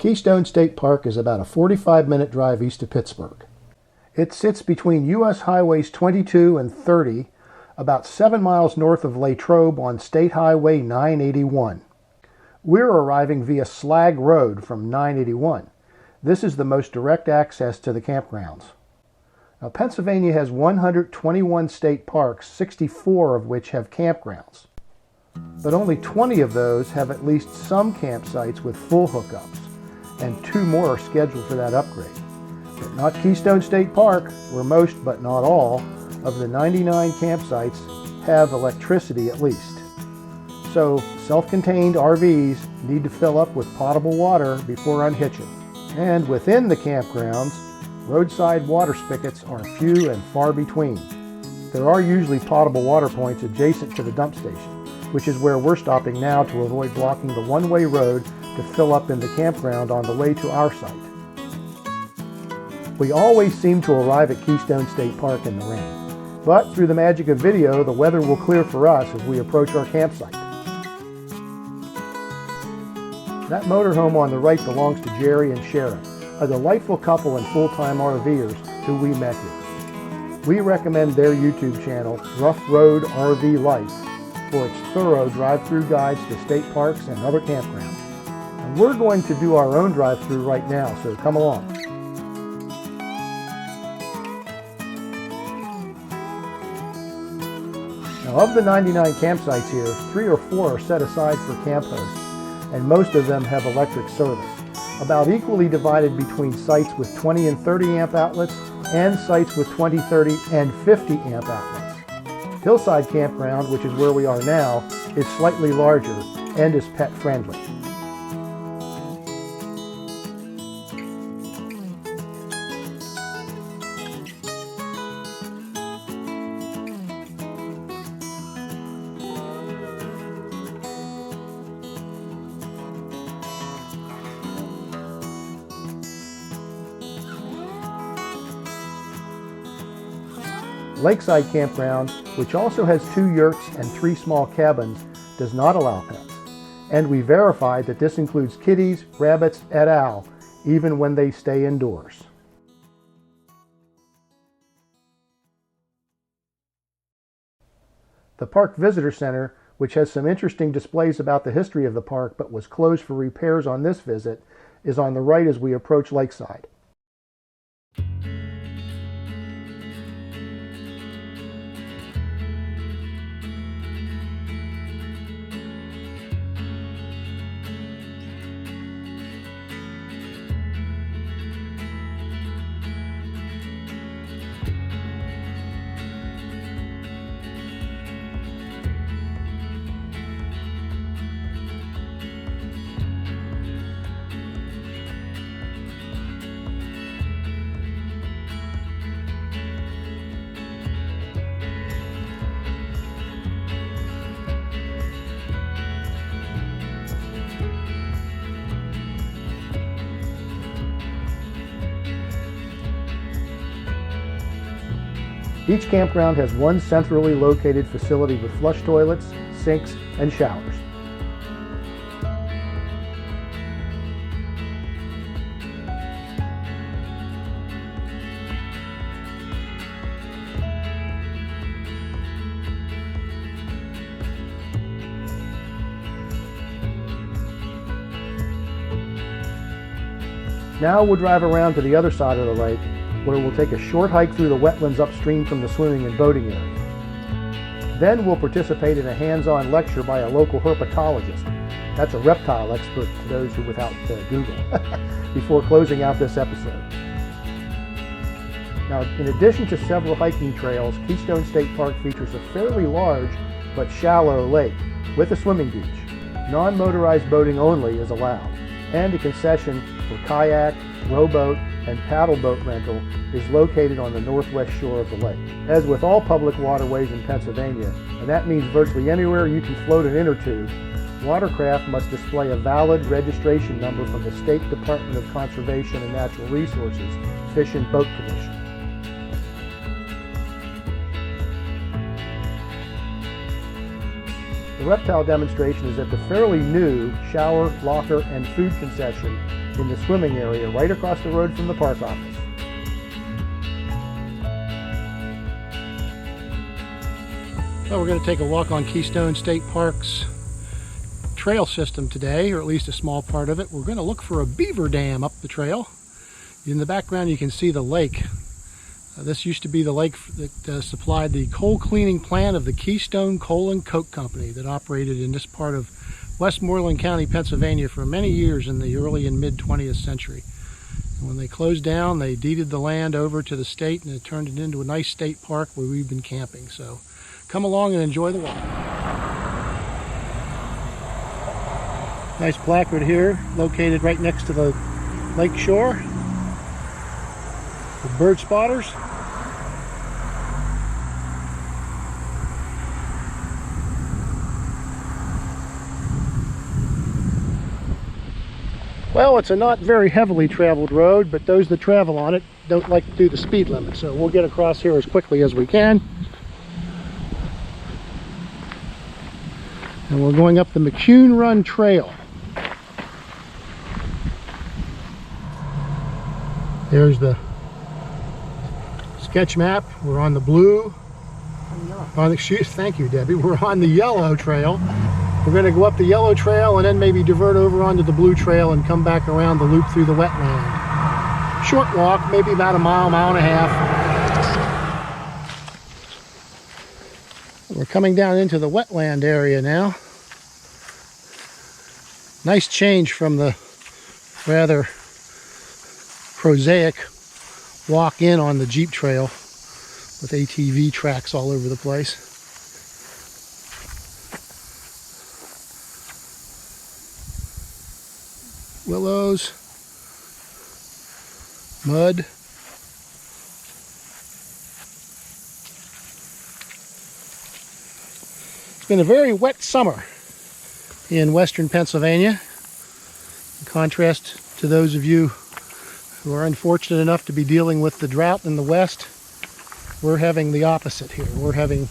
Keystone State Park is about a 45-minute drive east of Pittsburgh. It sits between U.S. Highways 22 and 30, about 7 miles north of Latrobe on State Highway 981. We're arriving via Slag Road from 981. This is the most direct access to the campgrounds. Now, Pennsylvania has 121 state parks, 64 of which have campgrounds. But only 20 of those have at least some campsites with full hookups, and 2 more are scheduled for that upgrade. But not Keystone State Park, where most, but not all, of the 99 campsites have electricity at least. So self-contained RVs need to fill up with potable water before unhitching. And within the campgrounds, roadside water spigots are few and far between. There are usually potable water points adjacent to the dump station, which is where we're stopping now to avoid blocking the one-way road to fill up in the campground on the way to our site. We always seem to arrive at Keystone State Park in the rain, but through the magic of video, the weather will clear for us as we approach our campsite. That motorhome on the right belongs to Jerry and Sharon, a delightful couple and full-time RVers who we met here. We recommend their YouTube channel, Rough Road RV Life, for its thorough drive-through guides to state parks and other campgrounds. And we're going to do our own drive-through right now, so come along. Now, of the 99 campsites here, 3 or 4 are set aside for camp hosts, and most of them have electric service, about equally divided between sites with 20 and 30 amp outlets and sites with 20, 30, and 50 amp outlets. Hillside Campground, which is where we are now, is slightly larger and is pet friendly. Lakeside Campground, which also has 2 yurts and 3 small cabins, does not allow pets, and we verified that this includes kitties, rabbits, et al., even when they stay indoors. The Park Visitor Center, which has some interesting displays about the history of the park but was closed for repairs on this visit, is on the right as we approach Lakeside. Each campground has one centrally located facility with flush toilets, sinks, and showers. Now we'll drive around to the other side of the lake, where we'll take a short hike through the wetlands upstream from the swimming and boating area. Then we'll participate in a hands-on lecture by a local herpetologist. That's a reptile expert to those who without Google, before closing out this episode. Now, in addition to several hiking trails, Keystone State Park features a fairly large but shallow lake with a swimming beach. Non-motorized boating only is allowed, and a concession for kayak, rowboat, and paddle boat rental is located on the northwest shore of the lake. As with all public waterways in Pennsylvania, and that means virtually anywhere you can float an inner tube, watercraft must display a valid registration number from the State Department of Conservation and Natural Resources Fish and Boat Commission. The Reptile demonstration is at the fairly new shower, locker, and food concession in the swimming area right across the road from the park office. Well, we're going to take a walk on Keystone State Park's trail system today, or at least a small part of it. We're going to look for a beaver dam up the trail. In the background you can see the lake. This used to be the lake that supplied the coal cleaning plant of the Keystone Coal and Coke Company that operated in this part of Westmoreland County, Pennsylvania for many years in the early and mid 20th century. And when they closed down, they deeded the land over to the state and it turned it into a nice state park where we've been camping. So come along and enjoy the walk. Nice placard here, located right next to the lake shore. The bird spotters. Well, it's a not very heavily traveled road, but those that travel on it don't like to do the speed limit, so we'll get across here as quickly as we can. And we're going up the McCune Run Trail. There's the sketch map. We're on the blue. Thank you, Debbie. We're on the yellow trail. We're going to go up the yellow trail and then maybe divert over onto the blue trail and come back around the loop through the wetland. Short walk, maybe about a mile, mile and a half. We're coming down into the wetland area now. Nice change from the rather prosaic walk in on the Jeep trail with ATV tracks all over the place. Willows, mud. It's been a very wet summer in western Pennsylvania. In contrast to those of you who are unfortunate enough to be dealing with the drought in the west, we're having the opposite here. We're having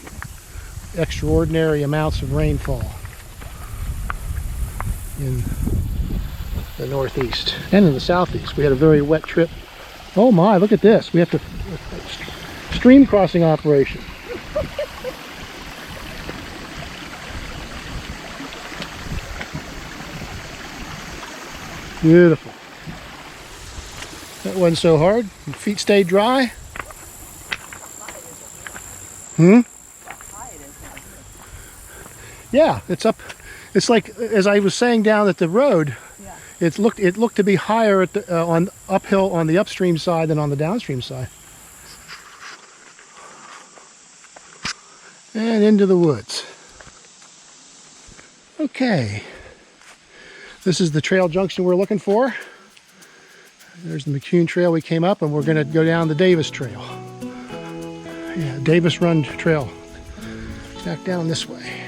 extraordinary amounts of rainfall in the northeast and in the southeast. We had a very wet trip. Oh my, look at this. We have to stream crossing operation. Beautiful. That wasn't so hard. Your feet stayed dry. Yeah, it's up. It's like, as I was saying down at the road, yeah. It looked to be higher at the, on uphill on the upstream side than on the downstream side. And into the woods. Okay. This is the trail junction we're looking for. There's the McCune Trail we came up, and we're going to go down the Davis Trail. Yeah, Davis Run Trail. Back down this way.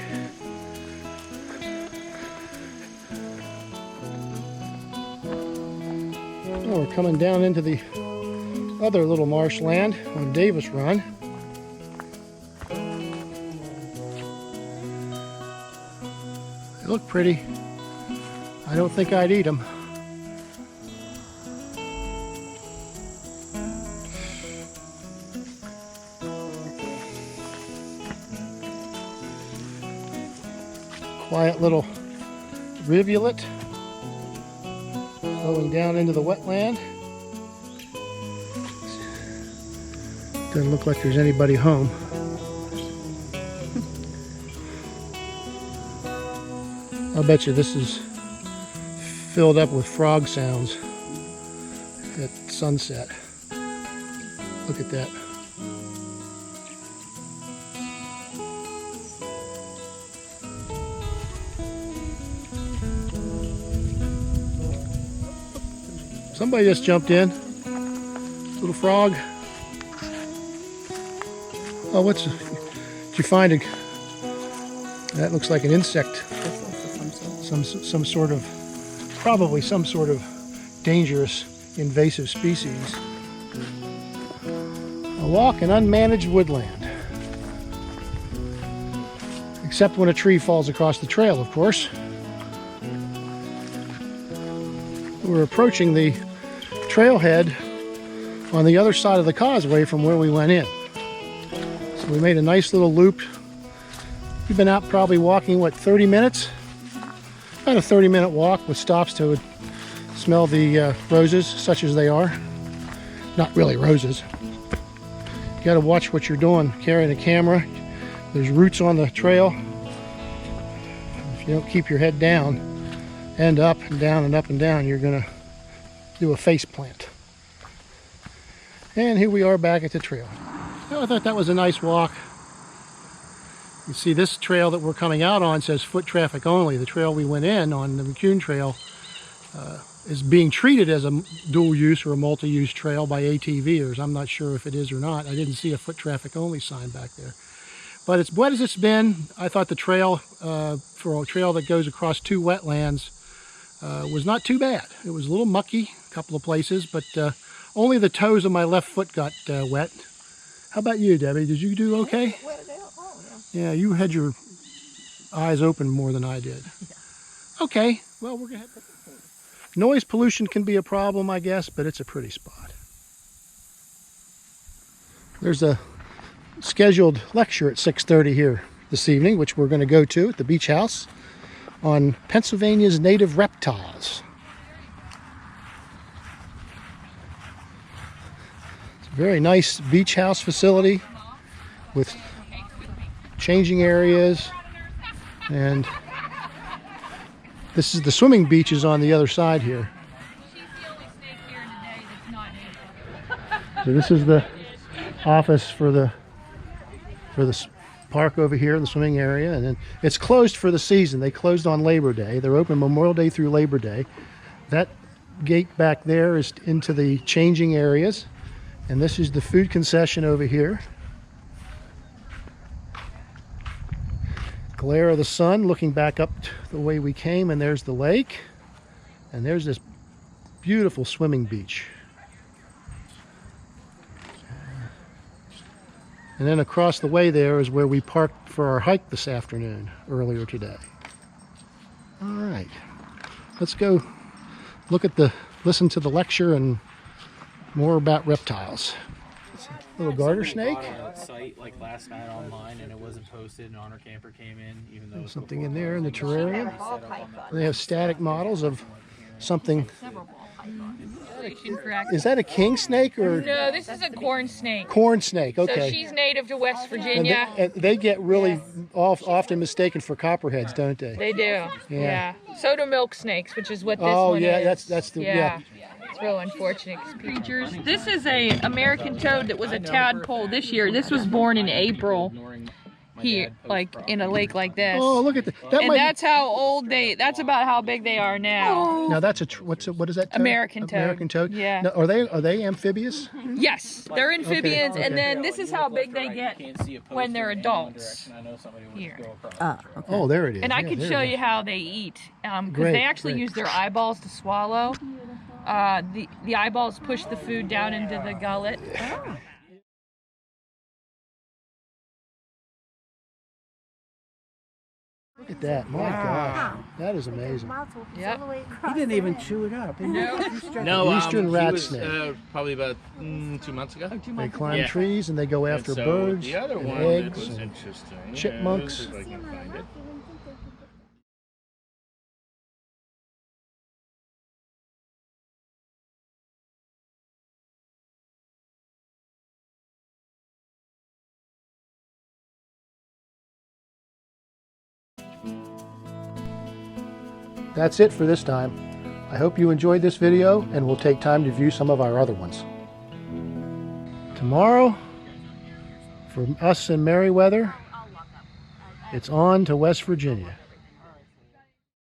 Oh, we're coming down into the other little marshland on Davis Run. They look pretty. I don't think I'd eat them. Quiet little rivulet flowing down into the wetland. Doesn't look like there's anybody home. I'll bet you this is filled up with frog sounds at sunset. Look at that. Somebody just jumped in. Little frog. Oh, did you find it? That looks like an insect. Some sort of, probably some sort of dangerous invasive species. A walk in unmanaged woodland. Except when a tree falls across the trail, of course. We're approaching the trailhead on the other side of the causeway from where we went in. So we made a nice little loop. We've been out probably walking, what, 30 minutes? About a 30-minute walk with stops to smell the roses, such as they are. Not really roses. You gotta watch what you're doing, carrying a camera. There's roots on the trail. If you don't keep your head down and up and down and up and down, you're gonna do a face plant. And here we are back at the trail. Well, I thought that was a nice walk. You see this trail that we're coming out on says foot traffic only. The trail we went in on, the McCune Trail, is being treated as a dual use or a multi-use trail by ATVers. I'm not sure if it is or not. I didn't see a foot traffic only sign back there. But as wet as it's been, I thought the trail, for a trail that goes across 2 wetlands, was not too bad. It was a little mucky, a couple of places, but only the toes of my left foot got wet. How about you, Debbie? Did you do okay? Yeah, you had your eyes open more than I did. Okay, well, we're going to have noise pollution can be a problem, I guess, but it's a pretty spot. There's a scheduled lecture at 6:30 here this evening, which we're going to go to at the beach house on Pennsylvania's native reptiles. It's a very nice beach house facility with changing areas, and this is the swimming beaches on the other side here. So this is the office for the park over here, the swimming area, and then it's closed for the season. They closed on Labor Day. They're open Memorial Day through Labor Day. That gate back there is into the changing areas, and this is the food concession over here. Glare of the sun looking back up the way we came, and there's the lake, and there's this beautiful swimming beach. And then across the way there is where we parked for our hike this afternoon, earlier today. All right, let's go listen to the lecture and more about reptiles. Little garter snake. On a site like last night online, and it wasn't posted, and Honor Camper came in, even though Something in there in the terrarium. They have static models of something. Incorrect. Is that a king snake or? No, this is a corn snake. Corn snake, okay. So she's native to West Virginia. And they get really often mistaken for copperheads, don't they? They do. Yeah. So do milk snakes, which is what this Oh one yeah, is. that's the yeah. It's real unfortunate creatures. This is a American toad that was a tadpole this year. This was born in April. Here, like in a lake like this. Oh, look at that! That's how old they. That's about how big they are now. Now that's what is that? Toad? American toad. American toad. Yeah. Now, are they amphibious? Yes, they're amphibians, Okay. and then this is how big they get when they're adults. Here. Okay. Oh, there it is. And I Yeah, could there show it is. you how they eat, because Great, they actually great. use their eyeballs to swallow. The eyeballs push the food down into the gullet. Look at that! My gosh, that is amazing. Yep. He didn't even chew it up. No, Eastern rat he was, snake. Probably about 2 months ago. They climb Yeah. trees and they go after And so birds the other and one eggs that was and interesting, chipmunks. if I can find it. That's it for this time. I hope you enjoyed this video and will take time to view some of our other ones. Tomorrow, for us in Merriweather, it's on to West Virginia.